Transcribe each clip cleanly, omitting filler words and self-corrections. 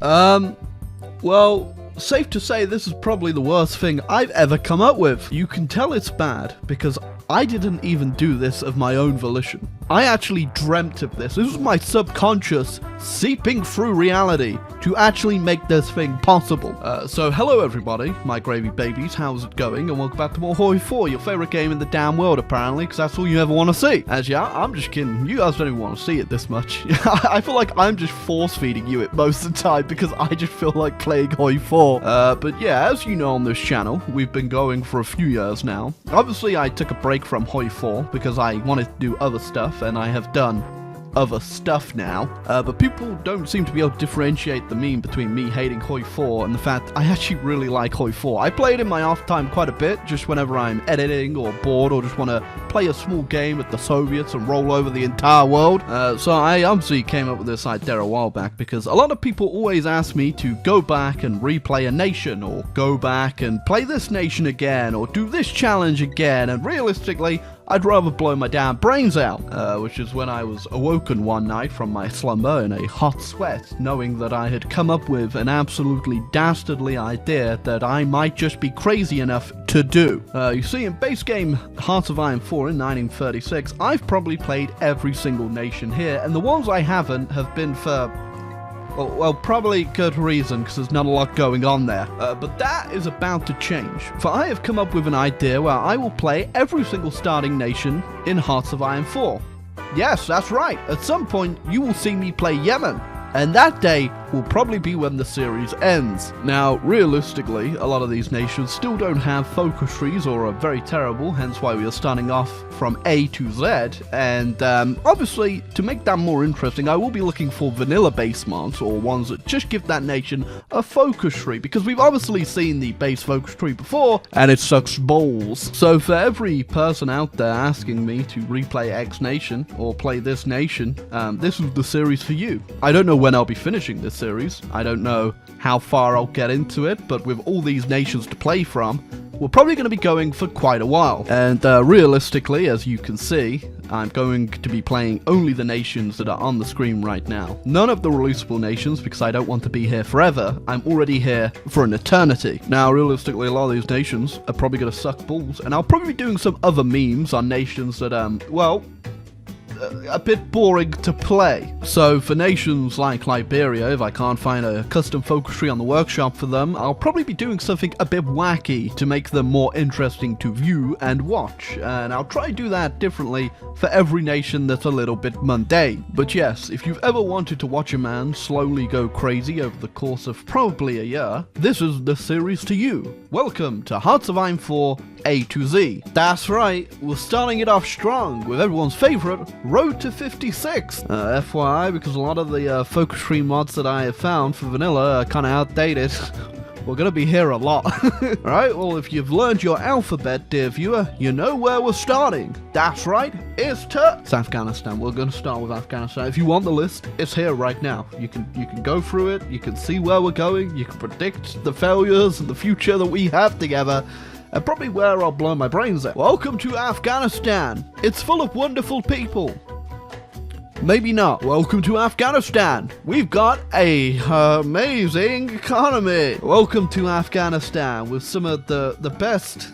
Well, safe to say this is probably the worst thing I've ever come up with. You can tell it's bad because I didn't even do this of my own volition. I actually dreamt of this. This was my subconscious seeping through reality to actually make this thing possible. So hello everybody, my gravy babies, how's it going? And welcome back to more Hoi4, your favorite game in the damn world apparently, because that's all you ever want to see. As yeah, I'm just kidding, you guys don't even want to see it this much. I feel like I'm just force feeding you it most of the time because I just feel like playing Hoi4. But yeah, as you know on this channel, we've been going for a few years now. Obviously I took a break from Hoi4 because I wanted to do other stuff, and I have done other stuff now, but people don't seem to be able to differentiate the meme between me hating Hoi4 and the fact I actually really like Hoi4. I play it in my off time quite a bit, just whenever I'm editing or bored or just want to play a small game with the Soviets and roll over the entire world. So I obviously came up with this idea a while back because a lot of people always ask me to go back and replay a nation, or go back and play this nation again, or do this challenge again, and realistically I'd rather blow my damn brains out, which is when I was awoken one night from my slumber in a hot sweat, knowing that I had come up with an absolutely dastardly idea that I might just be crazy enough to do. You see, in base game Hearts of Iron 4 in 1936, I've probably played every single nation here, and the ones I haven't have been for well, probably good reason, because there's not a lot going on there. But that is about to change. For I have come up with an idea where I will play every single starting nation in Hearts of Iron 4. Yes, that's right. At some point, you will see me play Yemen. And that day will probably be when the series ends. Now, realistically, a lot of these nations still don't have focus trees or are very terrible, hence why we are starting off from A to Z. And obviously, to make that more interesting, I will be looking for vanilla base mods, or ones that just give that nation a focus tree, because we've obviously seen the base focus tree before, and it sucks balls. So for every person out there asking me to replay X nation, or play this nation, this is the series for you. I don't know when I'll be finishing this series. I don't know how far I'll get into it, but with all these nations to play from, we're probably going to be going for quite a while. And realistically, as you can see, I'm going to be playing only the nations that are on the screen right now. None of the releasable nations, because I don't want to be here forever. I'm already here for an eternity. Now, realistically, a lot of these nations are probably going to suck balls, and I'll probably be doing some other memes on nations that, well, a bit boring to play. So for nations like Liberia, if I can't find a custom focus tree on the workshop for them, I'll probably be doing something a bit wacky to make them more interesting to view and watch, and I'll try to do that differently for every nation that's a little bit mundane. But yes, if you've ever wanted to watch a man slowly go crazy over the course of probably a year, this is the series to you. Welcome to Hearts of Iron 4 A to Z. That's right, we're starting it off strong with everyone's favorite Road to 56. FYI, because a lot of the focus tree mods that I have found for vanilla are kind of outdated, we're going to be here a lot. Alright, well, if you've learned your alphabet, dear viewer, you know where we're starting. That's right, it's Afghanistan. We're going to start with Afghanistan. If you want the list, it's here right now. You can go through it, you can see where we're going, you can predict the failures and the future that we have together, and probably where I'll blow my brains out. Welcome to Afghanistan. It's full of wonderful people. Maybe not. Welcome to Afghanistan. We've got a amazing economy. Welcome to Afghanistan with some of the best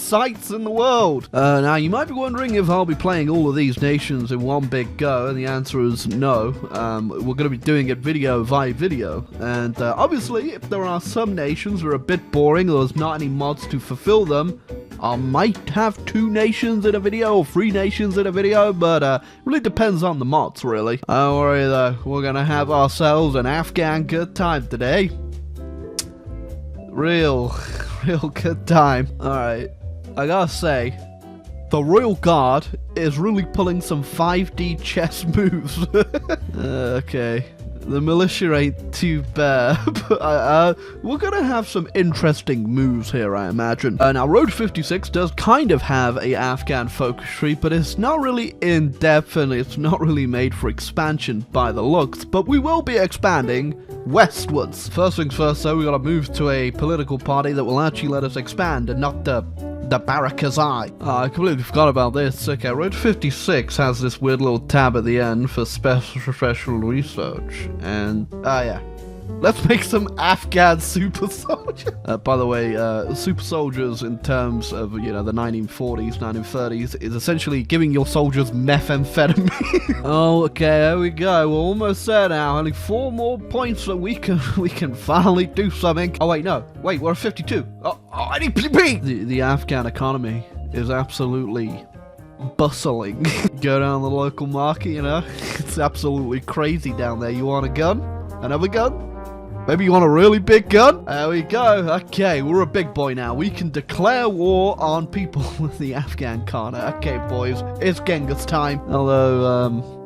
sites in the world. Now, you might be wondering if I'll be playing all of these nations in one big go, and the answer is no. We're going to be doing it video via video, and obviously, if there are some nations that are a bit boring or there's not any mods to fulfill them, I might have 2 nations in a video or 3 nations in a video, but it really depends on the mods, really. Don't worry though, we're going to have ourselves an Afghan good time today. Real good time. Alright, I gotta say, the Royal Guard is really pulling some 5D chess moves. Okay, the militia ain't too bad, but we're gonna have some interesting moves here, I imagine. Now, Road 56 does kind of have a Afghan focus tree, but it's not really in-depth, and it's not really made for expansion by the looks, but we will be expanding westwards. First things first though, we gotta move to a political party that will actually let us expand and not the the Barakazai. Oh, I completely forgot about this. Okay, Road 56 has this weird little tab at the end for special research. And, yeah. Let's make some Afghan super soldiers. By the way, super soldiers in terms of, you know, the 1940s, 1930s is essentially giving your soldiers methamphetamine. Oh, okay, there we go. We're almost there now. Only 4 more points that we can finally do something. Oh, wait, no. Wait, we're at 52. Oh, I need PP. The Afghan economy is absolutely bustling. Go down the local market, you know. It's absolutely crazy down there. You want a gun? Another gun? Maybe you want a really big gun? There we go. Okay, we're a big boy now. We can declare war on people with the Afghan Khana. Okay, boys, it's Genghis time. Although,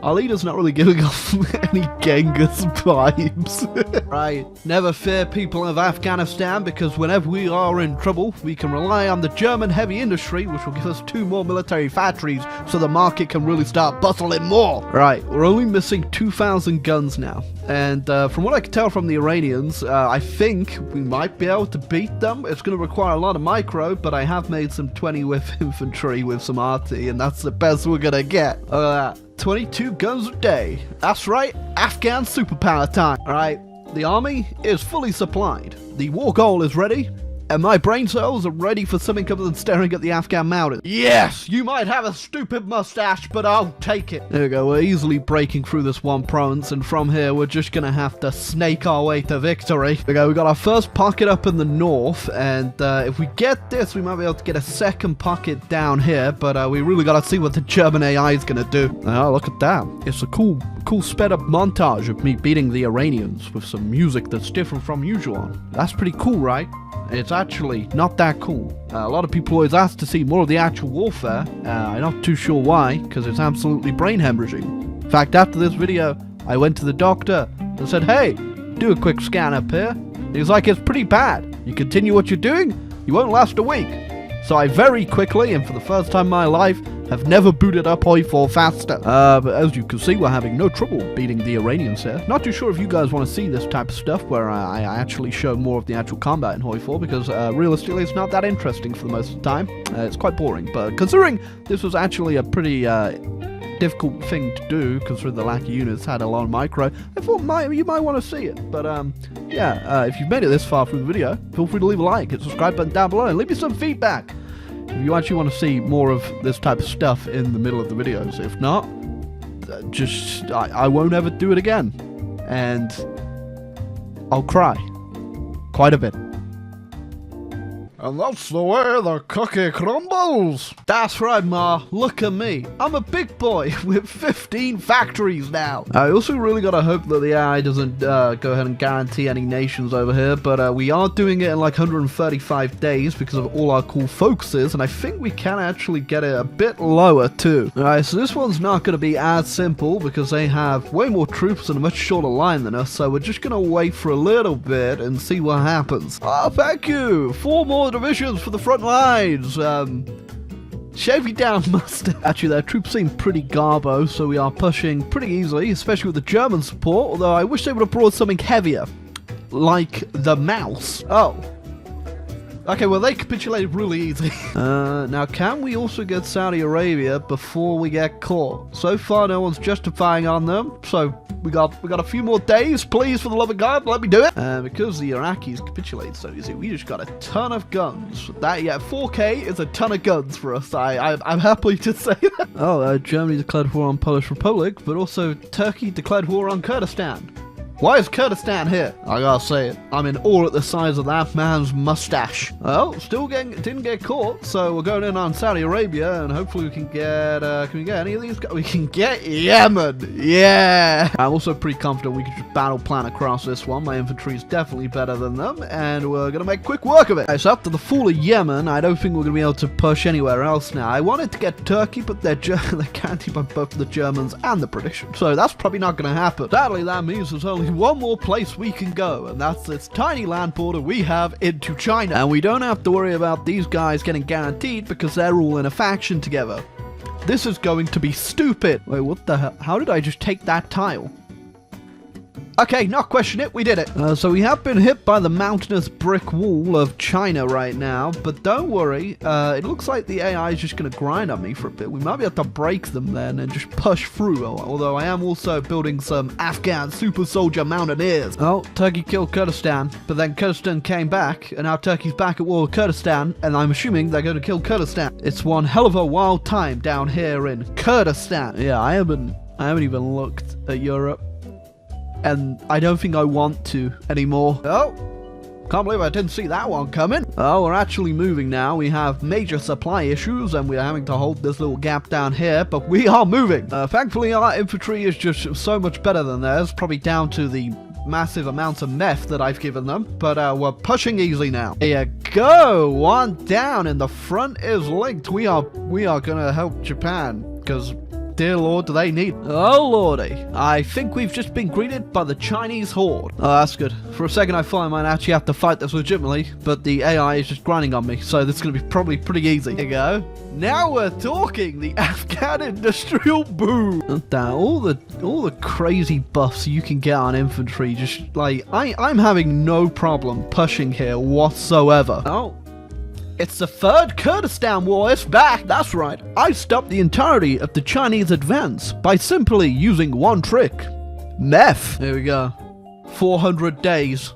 our leader's not really giving off any Genghis vibes. Right, never fear, people of Afghanistan, because whenever we are in trouble, we can rely on the German heavy industry, which will give us 2 more military factories, so the market can really start bustling more. Right, we're only missing 2,000 guns now. And from what I can tell from the Iranians, I think we might be able to beat them. It's going to require a lot of micro, but I have made some 20 with infantry with some RT, and that's the best we're going to get. Look at that. 22 guns a day. That's right, Afghan superpower time. Alright, the army is fully supplied. The war goal is ready, and my brain cells are ready for something other than staring at the Afghan mountains. Yes, you might have a stupid mustache, but I'll take it. There we go, we're easily breaking through this one province, and from here we're just gonna have to snake our way to victory. There we go, we got our first pocket up in the north, and if we get this, we might be able to get a second pocket down here, but we really gotta see what the German AI is gonna do. Oh, look at that. It's a cool sped up montage of me beating the Iranians with some music that's different from usual. That's pretty cool, right? It's actually not that cool. A lot of people always ask to see more of the actual warfare. I'm not too sure why, because it's absolutely brain hemorrhaging. In fact, after this video, I went to the doctor and said, hey, do a quick scan up here. He's like, it's pretty bad. You continue what you're doing, you won't last a week. So I very quickly, and for the first time in my life, have never booted up Hoi4 faster. But as you can see, we're having no trouble beating the Iranians here. Not too sure if you guys want to see this type of stuff where I actually show more of the actual combat in Hoi4, because realistically it's not that interesting for the most of the time. It's quite boring, but considering this was actually a pretty difficult thing to do, considering the lack of units had a lot of micro, I thought you might want to see it. But yeah, if you've made it this far through the video, feel free to leave a like, hit the subscribe button down below, and leave me some feedback if you actually want to see more of this type of stuff in the middle of the videos. If not, just I won't ever do it again, and I'll cry quite a bit. And that's the way the cookie crumbles. That's right, Ma. Look at me. I'm a big boy with 15 factories now. I also really gotta hope that the AI doesn't go ahead and guarantee any nations over here, but we are doing it in like 135 days because of all our cool focuses, and I think we can actually get it a bit lower too. Alright, so this one's not gonna be as simple because they have way more troops and a much shorter line than us, so we're just gonna wait for a little bit and see what happens. Oh, thank you. 4 more divisions for the front lines. Shave you down, mustache. Actually, their troops seem pretty garbo, so we are pushing pretty easily, especially with the German support, although I wish they would have brought something heavier, like the mouse. Oh. Okay, well, they capitulated really easy. Now, can we also get Saudi Arabia before we get caught? So far, no one's justifying on them, so we got a few more days. Please, for the love of God, let me do it. Because the Iraqis capitulated so easy, we just got a ton of guns. That, yeah, 4K is a ton of guns for us. I'm happy to say that. Oh, Germany declared war on Polish Republic, but also Turkey declared war on Kurdistan. Why is Kurdistan here? I gotta say it. I'm in awe at the size of that man's mustache. Well, still didn't get caught, so we're going in on Saudi Arabia, and hopefully we can get, can we get any of these guys? We can get Yemen! Yeah! I'm also pretty confident we can just battle plan across this one. My infantry is definitely better than them, and we're gonna make quick work of it. Okay, so after the fall of Yemen, I don't think we're gonna be able to push anywhere else now. I wanted to get Turkey, but they're guaranteed by both the Germans and the British, so that's probably not gonna happen. Sadly, that means there's only one more place we can go, and that's this tiny land border we have into China. And we don't have to worry about these guys getting guaranteed because they're all in a faction together. This is going to be stupid. Wait, what the hell? How did I just take that tile? Okay, not question it, we did it. So we have been hit by the mountainous brick wall of China right now, but don't worry, it looks like the AI is just going to grind on me for a bit. We might be able to break them then and just push through, although I am also building some Afghan super soldier mountaineers. Oh, Turkey killed Kurdistan, but then Kurdistan came back, and now Turkey's back at war with Kurdistan, and I'm assuming they're going to kill Kurdistan. It's one hell of a wild time down here in Kurdistan. Yeah, I haven't even looked at Europe. And I don't think I want to anymore. Oh, can't believe I didn't see that one coming. Oh, we're actually moving now. We have major supply issues and we're having to hold this little gap down here, but we are moving. Thankfully, our infantry is just so much better than theirs, probably down to the massive amounts of meth that I've given them, but we're pushing easily now. Here you go, one down and the front is linked. We are gonna help Japan, because dear Lord, do they need... Oh lordy, I think we've just been greeted by the Chinese horde. Oh, that's good. For a second I thought I might actually have to fight this legitimately, but the AI is just grinding on me, so this is going to be probably pretty easy. There you go. Now we're talking the Afghan industrial boom. All the crazy buffs you can get on infantry, just like, I'm having no problem pushing here whatsoever. Oh. It's the third Kurdistan war, it's back! That's right, I stopped the entirety of the Chinese advance by simply using one trick. Meth! There we go. 400 days.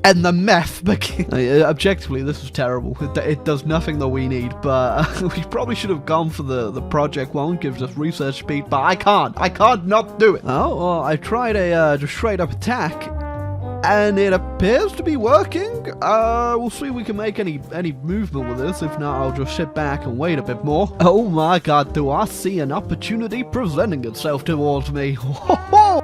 And the meth became... Objectively, this is terrible. It does nothing that we need, but we probably should have gone for the project one, gives us research speed, but I can't not do it. Oh, well, I tried a just straight up attack, and it appears to be working. We'll see if we can make any movement with this. If not, I'll just sit back and wait a bit more. Oh my god, do I see an opportunity presenting itself towards me.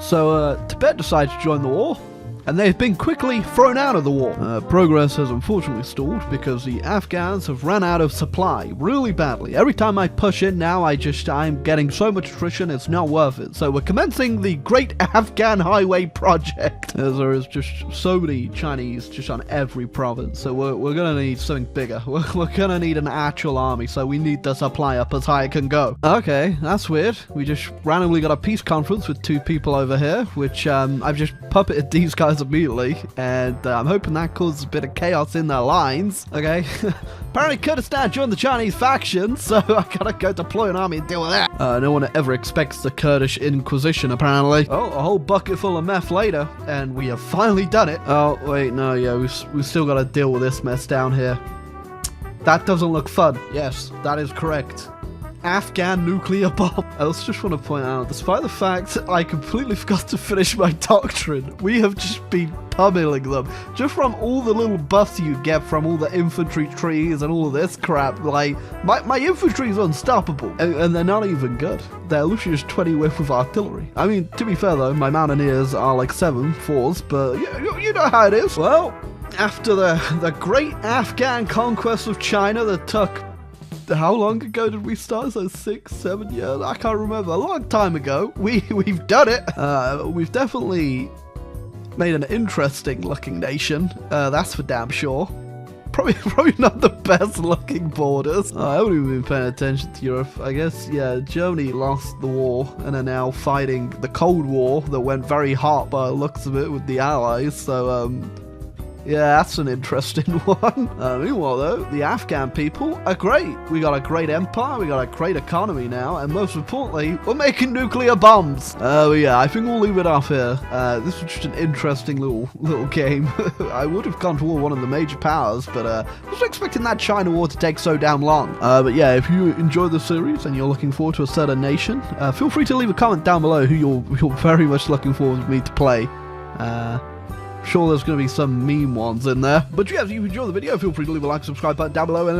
So, Tibet decides to join the war, and they've been quickly thrown out of the war. Progress has unfortunately stalled because the Afghans have run out of supply really badly. Every time I push in now, I'm getting so much attrition, it's not worth it. So we're commencing the Great Afghan Highway Project. As there is just so many Chinese just on every province. So we're gonna need something bigger. We're gonna need an actual army, so we need the supply up as high it can go. Okay, that's weird. We just randomly got a peace conference with 2 people over here, which I've just puppeted these guys immediately, and I'm hoping that causes a bit of chaos in their lines. Okay. Apparently Kurdistan joined the Chinese faction, so I gotta go deploy an army and deal with that. No one ever expects the Kurdish Inquisition, apparently. Oh, a whole bucket full of meth later, and we have finally done it. Oh, wait, no, yeah, we've still gotta deal with this mess down here. That doesn't look fun. Yes, that is correct. Afghan nuclear bomb. I also just want to point out, despite the fact I completely forgot to finish my doctrine, we have just been pummeling them. Just from all the little buffs you get from all the infantry trees and all of this crap, like, my infantry is unstoppable. And they're not even good. They're literally just 20 with artillery. I mean, to be fair though, my mountaineers are like 7-4s, but you know how it is. Well, after the great Afghan conquest of China that took... How long ago did we start? So 6-7 years? I can't remember. A long time ago. We've done it. We've definitely made an interesting looking nation. That's for damn sure. Probably not the best looking borders. I haven't even been paying attention to Europe. I guess, yeah, Germany lost the war and are now fighting the Cold War that went very hot by the looks of it with the Allies. So, yeah, that's an interesting one. Meanwhile, though, the Afghan people are great. We got a great empire, we got a great economy now, and most importantly, we're making nuclear bombs. But yeah, I think we'll leave it off here. This was just an interesting little game. I would have gone to war with one of the major powers, but I wasn't expecting that China war to take so damn long. But yeah, if you enjoyed the series and you're looking forward to a certain nation, feel free to leave a comment down below who you're very much looking forward to me to play. Sure, there's going to be some meme ones in there. But yeah, if you enjoyed the video, feel free to leave a like, subscribe button down below, and